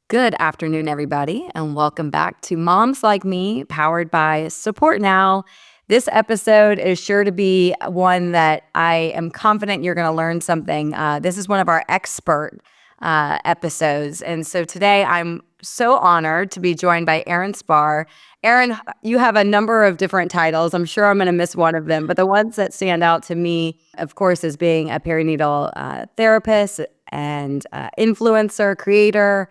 Good afternoon, everybody, and welcome back to Moms Like Me, powered by Support Now. This episode is sure to be one that I am confident you're going to learn something. This is one of our expert episodes. And so today I'm so honored to be joined by Erin Spar. Erin, you have a number of different titles. I'm sure I'm going to miss one of them, but the ones that stand out to me, of course, is being a perinatal therapist and influencer, creator,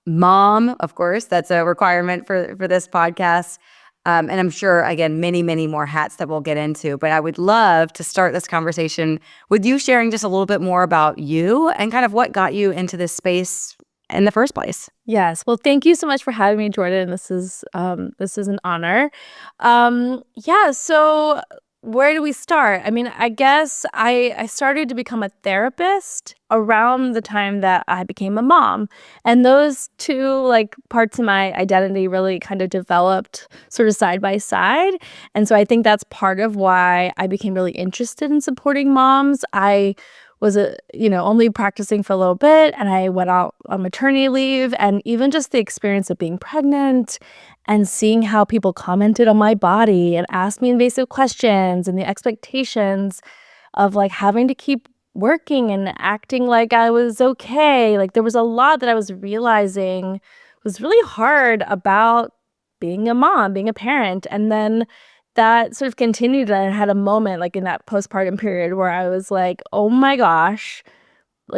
mom, of course, that's a requirement for this podcast. And I'm sure, again, many, many more hats that we'll get into. But I would love to start this conversation with you sharing just a little bit more about you and kind of what got you into this space in the first place. Yes. Well, thank you so much for having me, Jordan. This is an honor. So where do we start? I mean, I guess I started to become a therapist around the time that I became a mom. And those two parts of my identity really kind of developed sort of side by side. And so I think that's part of why I became really interested in supporting moms. I was only practicing for a little bit, and I went out on maternity leave, and even just the experience of being pregnant and seeing how people commented on my body and asked me invasive questions, and the expectations of having to keep working and acting like I was okay. There was a lot that I was realizing was really hard about being a mom, being a parent. And then that sort of continued, and I had a moment in that postpartum period where I was like, oh my gosh,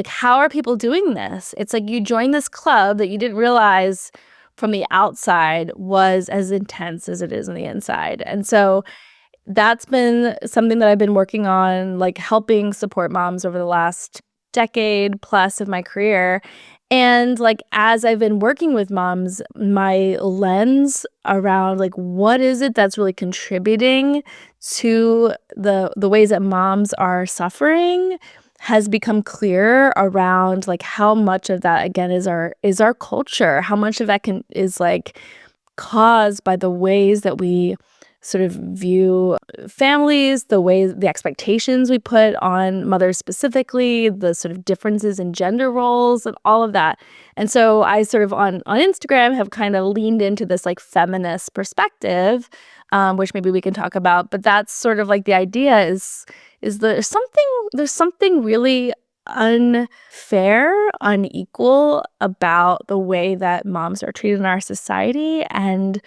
how are people doing this? It's like you joined this club that you didn't realize from the outside was as intense as it is on the inside. And so that's been something that I've been working on, helping support moms over the last decade plus of my career. And as I've been working with moms, my lens around what is it that's really contributing to the ways that moms are suffering has become clear around how much of that again is our culture, how much of that is caused by the ways that we sort of view families, the expectations we put on mothers specifically, the sort of differences in gender roles and all of that. And so I sort of on Instagram have kind of leaned into this feminist perspective, which maybe we can talk about. But that's sort of the idea is there's something really unfair, unequal about the way that moms are treated in our society. And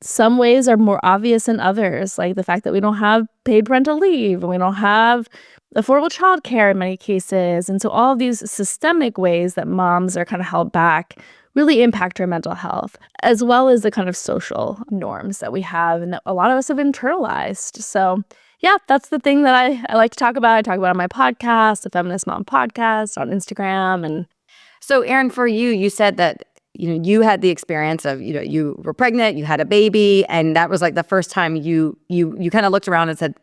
some ways are more obvious than others, like the fact that we don't have paid parental leave and we don't have affordable childcare in many cases. And so all of these systemic ways that moms are kind of held back really impact our mental health, as well as the kind of social norms that we have and that a lot of us have internalized. So yeah, that's the thing that I like to talk about. I talk about on my podcast, the Feminist Mom Podcast, on Instagram. And so, Erin, for you, you said that you had the experience of, you were pregnant, you had a baby, and that was the first time you kind of looked around and said,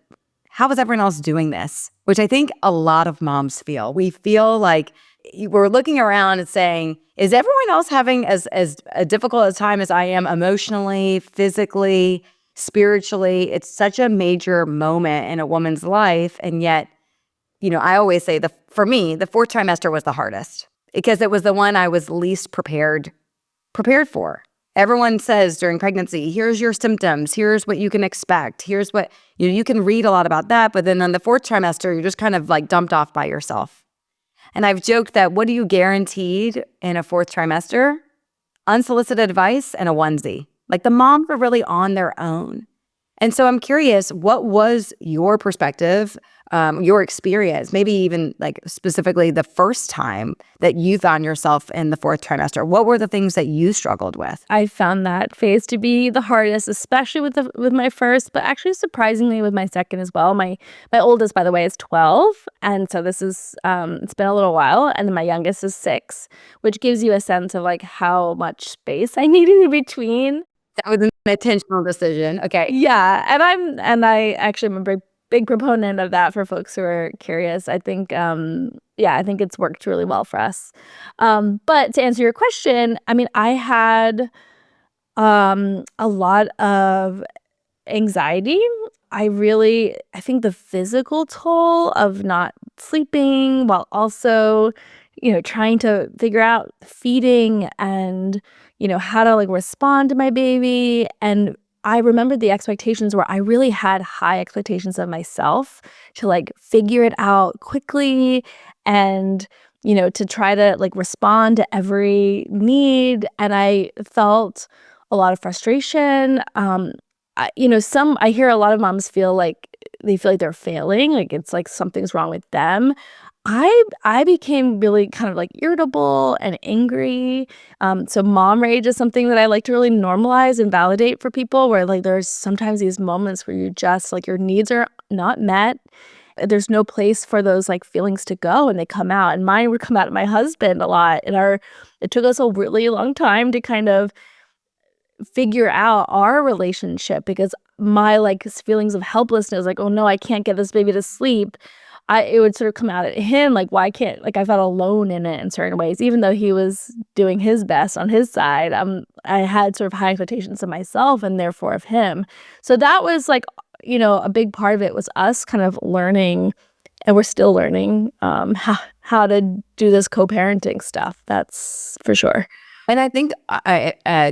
how is everyone else doing this? Which I think a lot of moms feel. We feel like we're looking around and saying, is everyone else having as a difficult a time as I am emotionally, physically, spiritually? It's such a major moment in a woman's life. And yet, I always say for me, the fourth trimester was the hardest because it was the one I was least prepared for. Everyone says during pregnancy, here's your symptoms, here's what you can expect, here's what, you can read a lot about that, but then on the fourth trimester, you're just kind of dumped off by yourself. And I've joked that what are you guaranteed in a fourth trimester? Unsolicited advice and a onesie. The moms are really on their own. And so I'm curious, what was your perspective, your experience, maybe even specifically the first time that you found yourself in the fourth trimester? What were the things that you struggled with? I found that phase to be the hardest, especially with my first, but actually surprisingly with my second as well. My oldest, by the way, is 12, and so this is it's been a little while, and then my youngest is 6, which gives you a sense of how much space I needed in between. That was an intentional decision. Okay. Yeah, I actually am a big proponent of that for folks who are curious. I think I think it's worked really well for us. But to answer your question, I mean, I had a lot of anxiety. I think the physical toll of not sleeping while also trying to figure out feeding and, how to like respond to my baby. And I remember the expectations where I really had high expectations of myself to like figure it out quickly and, to try to like respond to every need. And I felt a lot of frustration. I hear a lot of moms feel like they feel like they're failing, like it's like something's wrong with them. I became really kind of like irritable and angry. So mom rage is something that I like to really normalize and validate for people where like there's sometimes these moments where you just like your needs are not met. There's no place for those like feelings to go and they come out. And mine would come out at my husband a lot. And it took us a really long time to kind of figure out our relationship because my like feelings of helplessness, like, oh no, I can't get this baby to sleep. It would sort of come out at him, like, why can't, like, I felt alone in it in certain ways, even though he was doing his best on his side. I had sort of high expectations of myself and therefore of him. So that was like, a big part of it was us kind of learning, and we're still learning how to do this co-parenting stuff. That's for sure. And I think,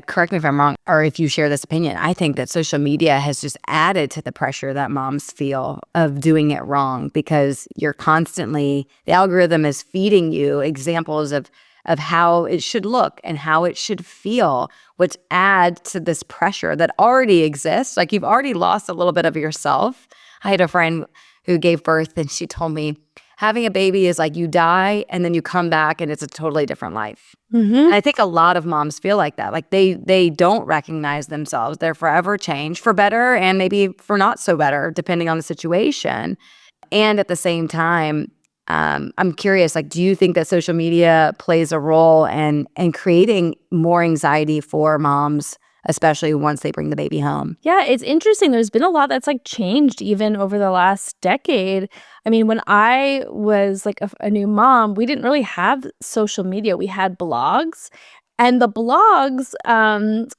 correct me if I'm wrong, or if you share this opinion, I think that social media has just added to the pressure that moms feel of doing it wrong because you're constantly, the algorithm is feeding you examples of how it should look and how it should feel, which add to this pressure that already exists. Like you've already lost a little bit of yourself. I had a friend who gave birth and she told me, having a baby is like you die and then you come back and it's a totally different life. And I think a lot of moms feel like that. Like they don't recognize themselves. They're forever changed for better and maybe for not so better, depending on the situation. And at the same time, I'm curious, like, do you think that social media plays a role in creating more anxiety for moms, especially once they bring the baby home? Yeah, it's interesting. There's been a lot that's like changed even over the last decade. I mean, when I was like a new mom, we didn't really have social media. We had blogs, and the blogs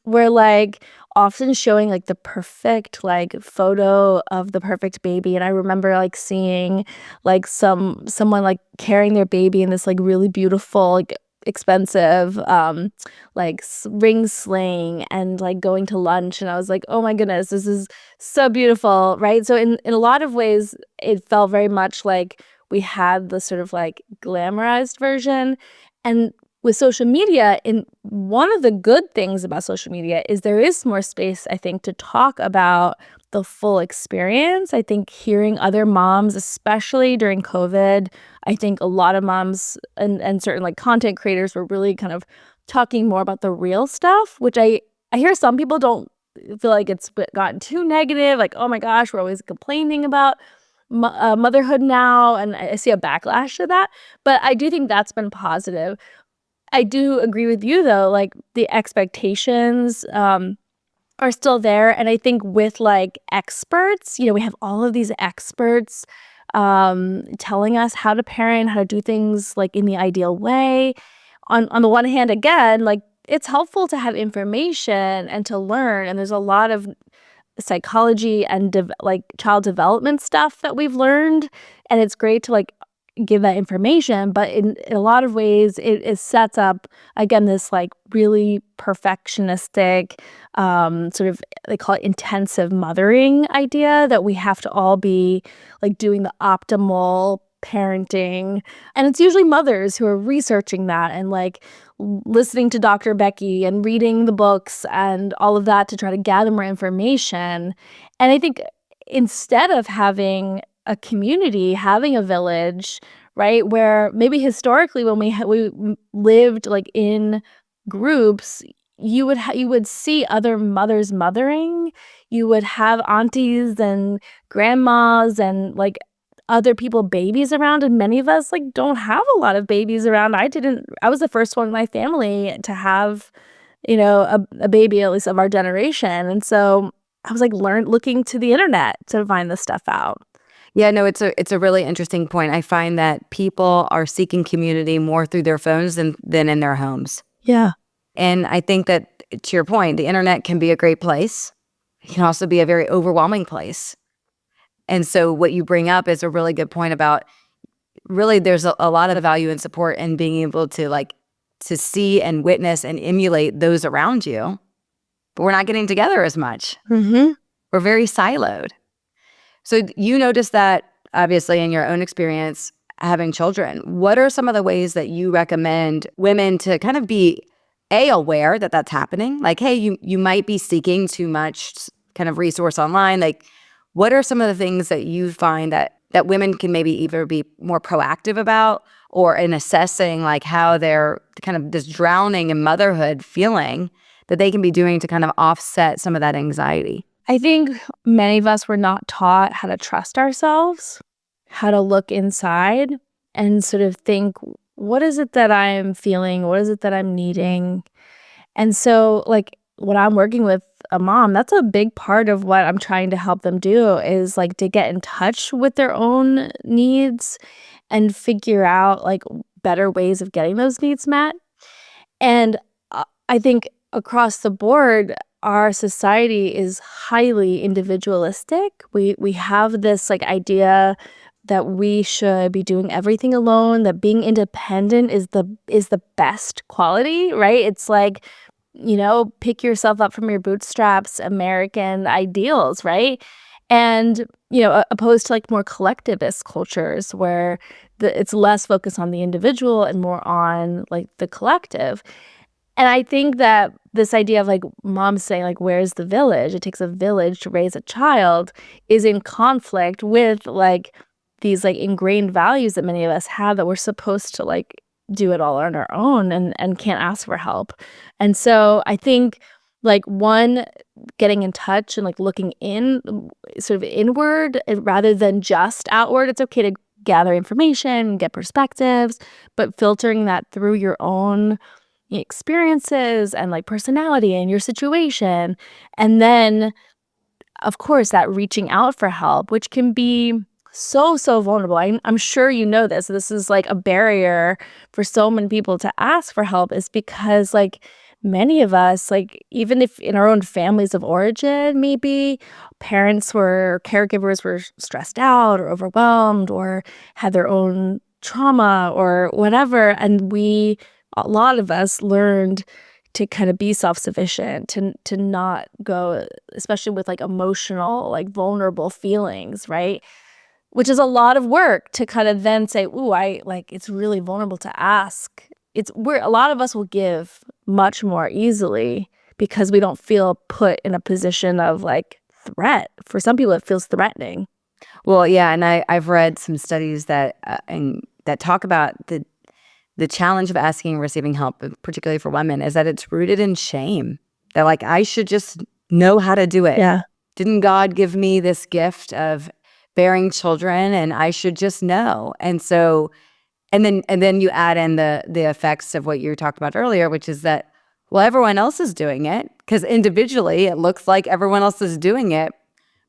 were like often showing like the perfect like photo of the perfect baby. And I remember like seeing like someone like carrying their baby in this like really beautiful like expensive like ring sling and like going to lunch, and I was like, oh my goodness, this is so beautiful, right? So in a lot of ways it felt very much like we had the sort of like glamorized version. And with social media, in one of the good things about social media is there is more space, I think, to talk about the full experience. I think hearing other moms, especially during COVID, I think a lot of moms and certain like content creators were really kind of talking more about the real stuff, which I hear some people don't feel like it's gotten too negative. Like, oh my gosh, we're always complaining about motherhood now. And I see a backlash to that. But I do think that's been positive. I do agree with you, though, like the expectations are still there. And I think with like experts, we have all of these experts telling us how to parent, how to do things like in the ideal way. On the one hand, again, like it's helpful to have information and to learn. And there's a lot of psychology and like child development stuff that we've learned. And it's great to like give that information, but in a lot of ways it sets up again this like really perfectionistic sort of, they call it intensive mothering idea, that we have to all be like doing the optimal parenting. And it's usually mothers who are researching that and like listening to Dr. Becky and reading the books and all of that to try to gather more information. And I think instead of having a community, having a village, right, where maybe historically when we lived like in groups, you would see other mothers mothering. You would have aunties and grandmas and like other people babies around, and many of us like don't have a lot of babies around. I was the first one in my family to have a baby, at least of our generation. And so I was like looking to the internet to find this stuff out. Yeah, no, it's a really interesting point. I find that people are seeking community more through their phones than in their homes. Yeah. And I think that, to your point, the internet can be a great place. It can also be a very overwhelming place. And so what you bring up is a really good point about really there's a lot of value and support in being able to to see and witness and emulate those around you. But we're not getting together as much. Mm-hmm. We're very siloed. So you notice that obviously in your own experience having children. What are some of the ways that you recommend women to kind of be aware that that's happening? Like, hey, you might be seeking too much kind of resource online. Like, what are some of the things that you find that women can maybe either be more proactive about, or in assessing like how they're kind of this drowning in motherhood feeling that they can be doing to kind of offset some of that anxiety? I think many of us were not taught how to trust ourselves, how to look inside and sort of think, what is it that I'm feeling? What is it that I'm needing? And so, like, when I'm working with a mom, that's a big part of what I'm trying to help them do is like to get in touch with their own needs and figure out like better ways of getting those needs met. And I think across the board, our society is highly individualistic. We have this like idea that we should be doing everything alone, that being independent is the best quality, right? It's like, pick yourself up from your bootstraps, American ideals, right? And, opposed to like more collectivist cultures where it's less focused on the individual and more on like the collective. And I think that this idea of like moms saying like, where's the village? It takes a village to raise a child is in conflict with like these like ingrained values that many of us have that we're supposed to like do it all on our own and can't ask for help. And so I think like one, getting in touch and like looking in sort of inward rather than just outward. It's okay to gather information, get perspectives, but filtering that through your own experiences and like personality and your situation. And then, of course, that reaching out for help, which can be so vulnerable. I'm sure you know this. This is like a barrier for so many people to ask for help is because like many of us, like even if in our own families of origin, maybe caregivers were stressed out or overwhelmed or had their own trauma or whatever. And a lot of us learned to kind of be self-sufficient, to not go, especially with like emotional, like vulnerable feelings, right? Which is a lot of work to kind of then say, ooh, it's really vulnerable to ask. A lot of us will give much more easily because we don't feel put in a position of like threat. For some people, it feels threatening. Well, yeah, and I've read some studies that that talk about the challenge of asking and receiving help, particularly for women, is that it's rooted in shame. They're like, I should just know how to do it. Yeah. Didn't God give me this gift of bearing children and I should just know? And so, and then you add in the effects of what you talked about earlier, which is that, well, everyone else is doing it because individually it looks like everyone else is doing it.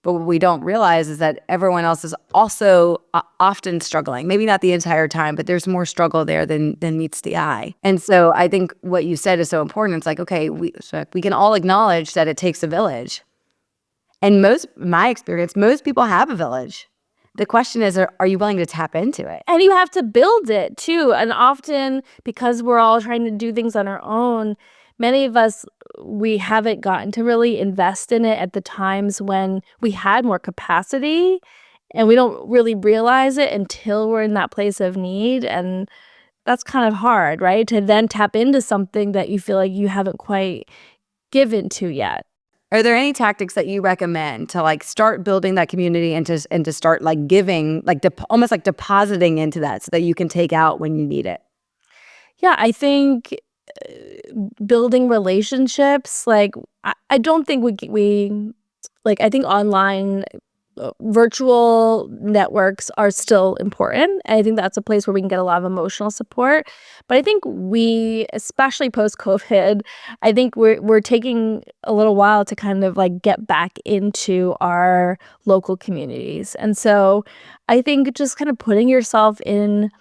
But what we don't realize is that everyone else is also often struggling. Maybe not the entire time, but there's more struggle there than meets the eye. And so I think what you said is so important. It's like, okay, we can all acknowledge that it takes a village. And my experience, most people have a village. The question is, are you willing to tap into it? And you have to build it too. And often because we're all trying to do things on our own, many of us, we haven't gotten to really invest in it at the times when we had more capacity, and we don't really realize it until we're in that place of need. And that's kind of hard, right? To then tap into something that you feel like you haven't quite given to yet. Are there any tactics that you recommend to like start building that community and to start like giving, like almost like depositing into that so that you can take out when you need it? Yeah, I think building relationships, like I don't think we like, I think online virtual networks are still important. I think that's a place where we can get a lot of emotional support. But I think especially post-COVID, I think we're taking a little while to kind of like get back into our local communities. And so I think just kind of putting yourself in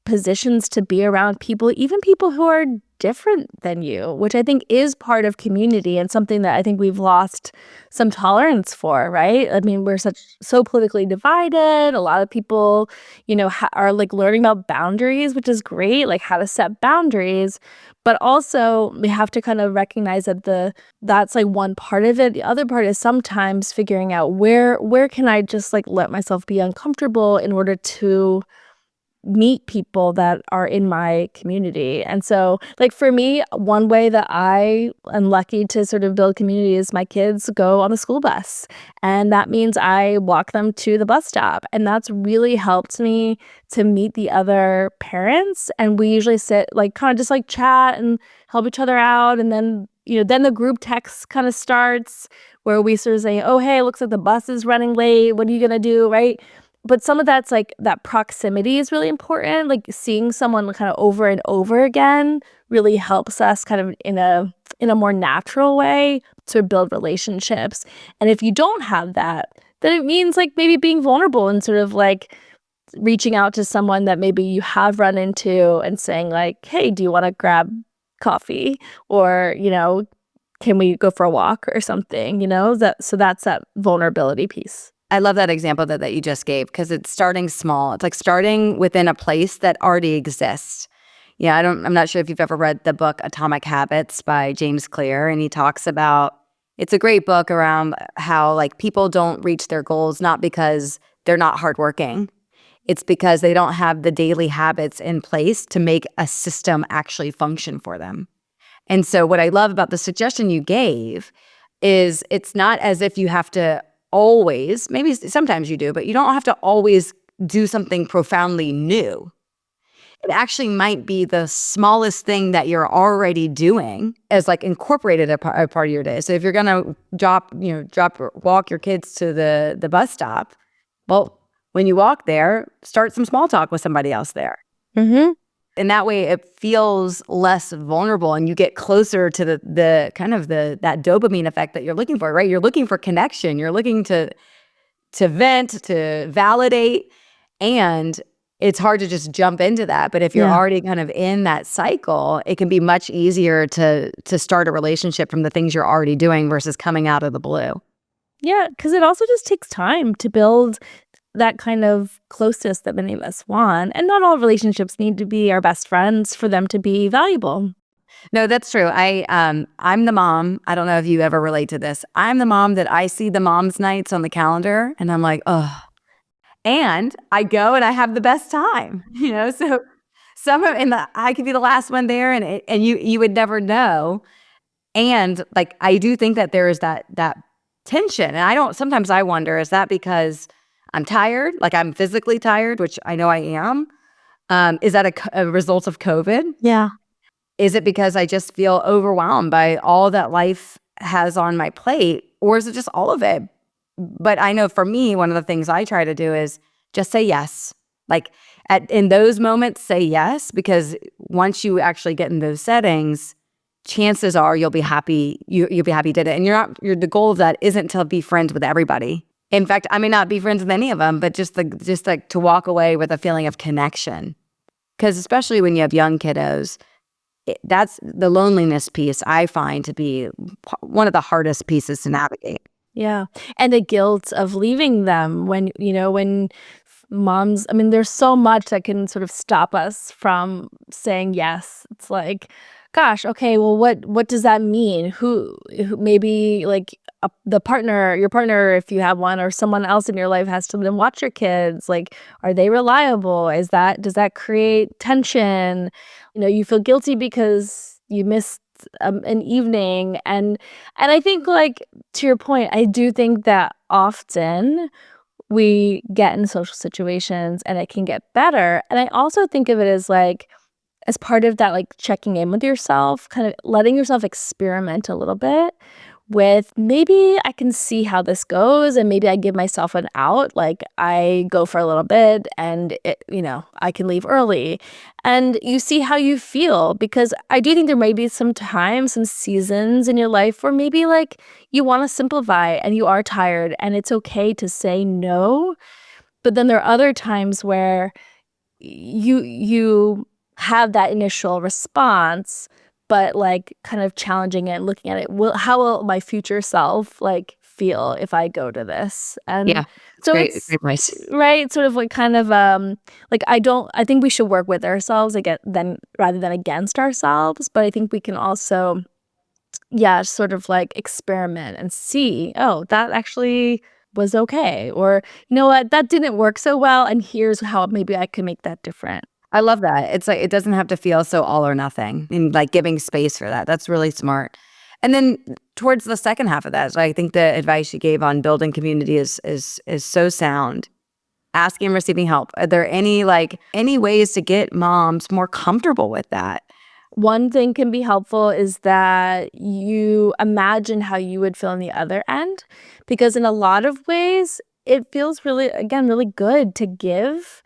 positions to be around people, even people who are different than you, which I think is part of community and something that I think we've lost some tolerance for, right? I mean, we're so politically divided. A lot of people, are like learning about boundaries, which is great, like how to set boundaries. But also we have to kind of recognize that that's like one part of it. The other part is sometimes figuring out where can I just like let myself be uncomfortable in order to meet people that are in my community. And so, like, for me, one way that I am lucky to sort of build community is my kids go on the school bus. And that means I walk them to the bus stop. And that's really helped me to meet the other parents. And we usually sit, like, kind of just like chat and help each other out. And then, then the group text kind of starts where we sort of say, oh, hey, it looks like the bus is running late. What are you going to do? Right. But some of that's like that proximity is really important. Like seeing someone kind of over and over again really helps us kind of in a more natural way to build relationships. And if you don't have that, then it means like maybe being vulnerable and sort of like reaching out to someone that maybe you have run into and saying like, hey, do you want to grab coffee? Or, can we go for a walk or something, so that's that vulnerability piece. I love that example that you just gave because it's starting small. It's like starting within a place that already exists. Yeah, I'm not sure if you've ever read the book Atomic Habits by James Clear, and he talks about, it's a great book around how like people don't reach their goals not because they're not hardworking. It's because they don't have the daily habits in place to make a system actually function for them. And so what I love about the suggestion you gave is it's not as if you have to always, maybe sometimes you do, but you don't have to always do something profoundly new. It actually might be the smallest thing that you're already doing as like incorporated a part of your day. So if you're going to walk your kids to the bus stop, well, when you walk there, start some small talk with somebody else there. Mm-hmm. And that way it feels less vulnerable and you get closer to the kind of that dopamine effect that you're looking for, right? You're looking for connection. You're looking to vent, to validate. And it's hard to just jump into that. But if you're already kind of in that cycle, it can be much easier to start a relationship from the things you're already doing versus coming out of the blue. Yeah, because it also just takes time to build that kind of closeness that many of us want. And not all relationships need to be our best friends for them to be valuable. No, that's true. I'm the mom. I don't know if you ever relate to this. I'm the mom that I see the mom's nights on the calendar and I'm like, oh. And I go and I have the best time, so I could be the last one there and you would never know. And like, I do think that there is that tension. And sometimes I wonder, is that because I'm tired? Like I'm physically tired, which I know I am. Is that a result of COVID? Yeah. Is it because I just feel overwhelmed by all that life has on my plate? Or is it just all of it? But I know for me, one of the things I try to do is just say yes. Like in those moments, say yes, because once you actually get in those settings, chances are you'll be happy. You'll be happy you did it. And the goal of that isn't to be friends with everybody. In fact, I may not be friends with any of them, but just like to walk away with a feeling of connection. Because especially when you have young kiddos, that's the loneliness piece I find to be one of the hardest pieces to navigate. Yeah. And the guilt of leaving them when moms, I mean, there's so much that can sort of stop us from saying yes. It's like, gosh, okay, well, what does that mean? Who maybe like your partner, if you have one, or someone else in your life has to then watch your kids. Like, are they reliable? Does that create tension? You feel guilty because you missed an evening. And I think, like, to your point, I do think that often we get in social situations and it can get better. And I also think of it as like, as part of that, like checking in with yourself, kind of letting yourself experiment a little bit with, maybe I can see how this goes and maybe I give myself an out. Like I go for a little bit and I can leave early and you see how you feel, because I do think there may be some times, some seasons in your life where maybe like you want to simplify and you are tired and it's okay to say no. But then there are other times where you have that initial response, but like kind of challenging it and looking at it. How will my future self like feel if I go to this? Yeah, And it's so great. it's Great place. right, sort of like kind of like I think we should work with ourselves again then rather than against ourselves, but I think we can also sort of like experiment and see, oh, that actually was okay, or you know what, that didn't work so well, and here's how maybe I can make that different. I love that. It's like it doesn't have to feel so all or nothing, and like giving space for that. That's really smart. And then towards the second half of that, so I think the advice you gave on building community is so sound. Asking and receiving help. Are there any ways to get moms more comfortable with that? One thing can be helpful is that you imagine how you would feel on the other end, because in a lot of ways, it feels really, again, really good to give.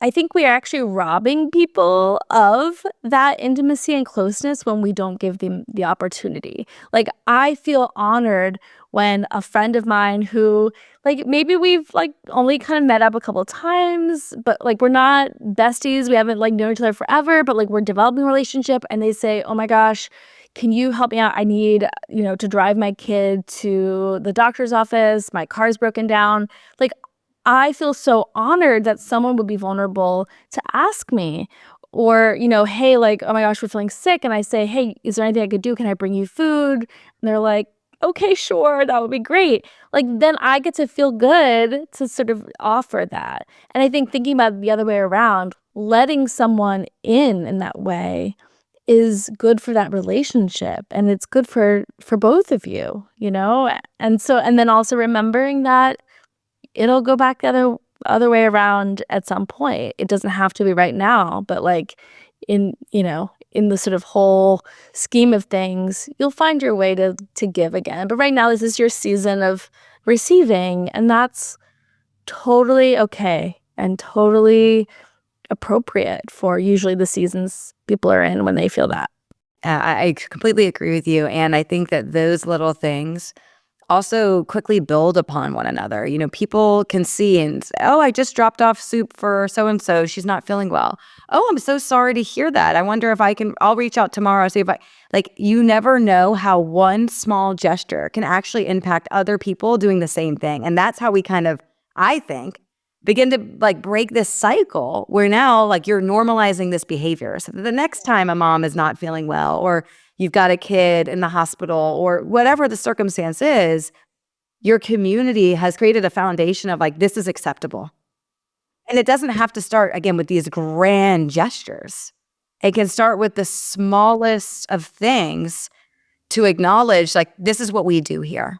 I think we are actually robbing people of that intimacy and closeness when we don't give them the opportunity. Like, I feel honored when a friend of mine who, like, maybe we've like only kind of met up a couple times, but like we're not besties, we haven't like known each other forever, but like we're developing a relationship, and they say, "Oh my gosh, can you help me out? I need, to drive my kid to the doctor's office. My car's broken down." Like, I feel so honored that someone would be vulnerable to ask me. Or, hey, like, oh my gosh, we're feeling sick. And I say, hey, is there anything I could do? Can I bring you food? And they're like, okay, sure, that would be great. Like, then I get to feel good to sort of offer that. And I think thinking about it the other way around, letting someone in that way is good for that relationship, and it's good for both of you. And then also remembering that it'll go back the other way around at some point. It doesn't have to be right now, but like in the sort of whole scheme of things, you'll find your way to give again. But right now, this is your season of receiving, and that's totally okay and totally appropriate for usually the seasons people are in when they feel that. I completely agree with you, and I think that those little things also quickly build upon one another. People can see and say, oh, I just dropped off soup for so and so. She's not feeling well. Oh, I'm so sorry to hear that. I wonder if I'll reach out tomorrow, see if you never know how one small gesture can actually impact other people doing the same thing. And that's how we kind of, I think, begin to like break this cycle where now like you're normalizing this behavior. So that the next time a mom is not feeling well, or you've got a kid in the hospital, or whatever the circumstance is, your community has created a foundation of like, this is acceptable. And it doesn't have to start, again, with these grand gestures. It can start with the smallest of things to acknowledge, like, this is what we do here.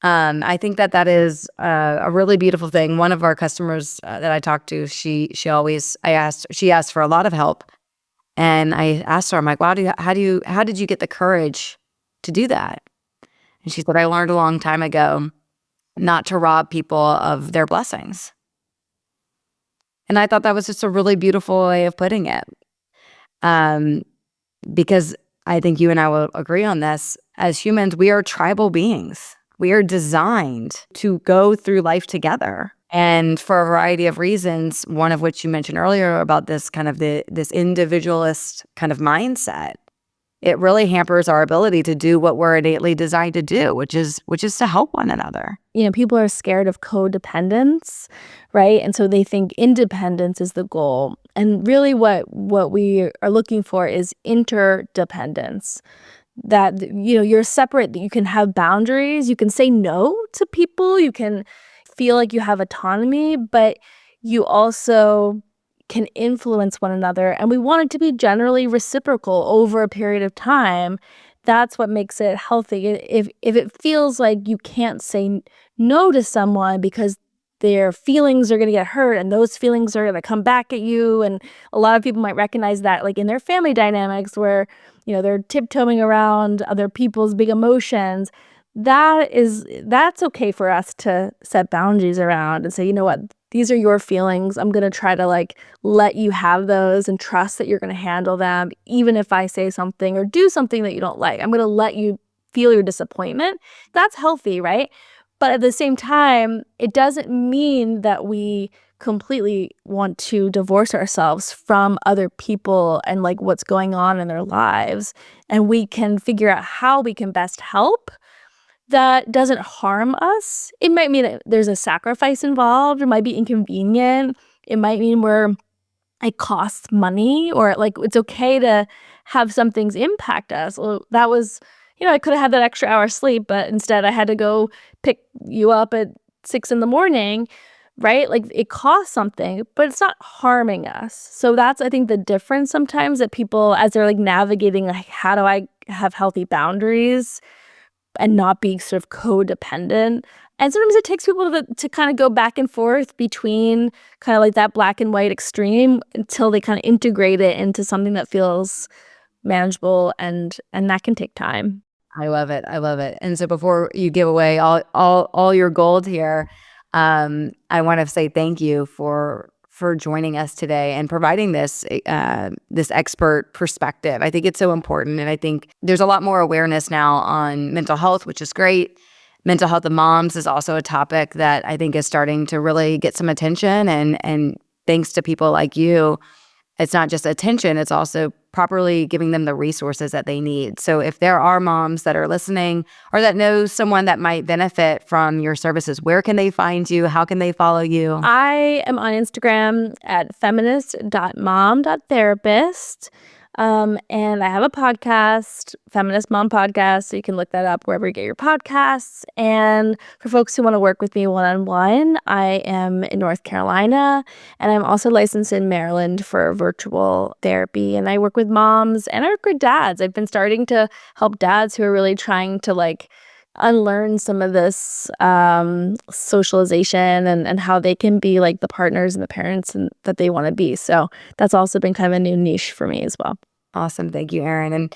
I think that is a really beautiful thing. One of our customers that I talked to, she asked for a lot of help. And I asked her, I'm like, wow, how did you get the courage to do that? And she said, I learned a long time ago not to rob people of their blessings. And I thought that was just a really beautiful way of putting it. Because I think you and I will agree on this. As humans, we are tribal beings. We are designed to go through life together. And for a variety of reasons, one of which you mentioned earlier about this kind of this individualist kind of mindset, it really hampers our ability to do what we're innately designed to do, which is to help one another. People are scared of codependence, right? And so they think independence is the goal. And really what we are looking for is interdependence. That, you're separate, that you can have boundaries, you can say no to people, you can feel like you have autonomy, but you also can influence one another. And we want it to be generally reciprocal over a period of time. That's what makes it healthy. If it feels like you can't say no to someone because their feelings are going to get hurt and those feelings are going to come back at you, and a lot of people might recognize that like in their family dynamics where they're tiptoeing around other people's big emotions, that's okay for us to set boundaries around and say, you know what, these are your feelings. I'm going to try to like let you have those and trust that you're going to handle them. Even if I say something or do something that you don't like, I'm going to let you feel your disappointment. That's healthy, right? But at the same time, it doesn't mean that we completely want to divorce ourselves from other people and like what's going on in their lives. And we can figure out how we can best help that doesn't harm us. It might mean that there's a sacrifice involved. It might be inconvenient. It might mean it costs money, or like it's okay to have some things impact us. Well, that was, I could have had that extra hour sleep, but instead I had to go pick you up at 6 in the morning, right? Like it costs something, but it's not harming us. So that's, I think, the difference sometimes that people, as they're like navigating, like, how do I have healthy boundaries and not be sort of codependent. And sometimes it takes people to kind of go back and forth between kind of like that black and white extreme until they kind of integrate it into something that feels manageable, and that can take time. I love it. I love it. And so before you give away all your gold here, I want to say thank you for joining us today and providing this expert perspective. I think it's so important, and I think there's a lot more awareness now on mental health, which is great. Mental health of moms is also a topic that I think is starting to really get some attention, and thanks to people like you, it's not just attention, it's also properly giving them the resources that they need. So if there are moms that are listening or that know someone that might benefit from your services, where can they find you? How can they follow you? I am on Instagram at feminist.mom.therapist. And I have a podcast, Feminist Mom Podcast, so you can look that up wherever you get your podcasts. And for folks who want to work with me one-on-one, I am in North Carolina, and I'm also licensed in Maryland for virtual therapy. And I work with moms and I work with dads. I've been starting to help dads who are really trying to like unlearn some of this socialization and how they can be like the partners and the parents that they want to be. So that's also been kind of a new niche for me as well. Awesome. Thank you, Erin.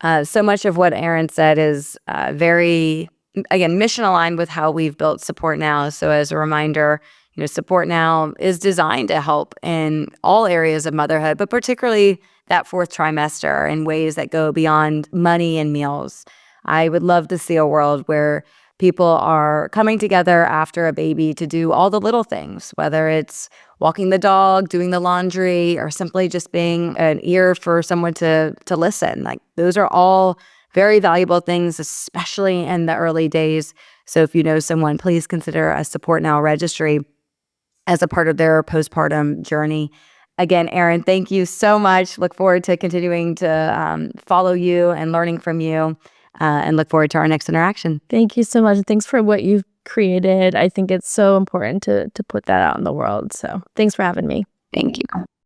And so much of what Erin said is very, again, mission aligned with how we've built Support Now. So as a reminder, Support Now is designed to help in all areas of motherhood, but particularly that fourth trimester in ways that go beyond money and meals. I would love to see a world where people are coming together after a baby to do all the little things, whether it's walking the dog, doing the laundry, or simply just being an ear for someone to listen. Like those are all very valuable things, especially in the early days. So if you know someone, please consider a Support Now registry as a part of their postpartum journey. Again, Erin, thank you so much. Look forward to continuing to follow you and learning from you. And look forward to our next interaction. Thank you so much. Thanks for what you've created. I think it's so important to put that out in the world. So thanks for having me. Thank you.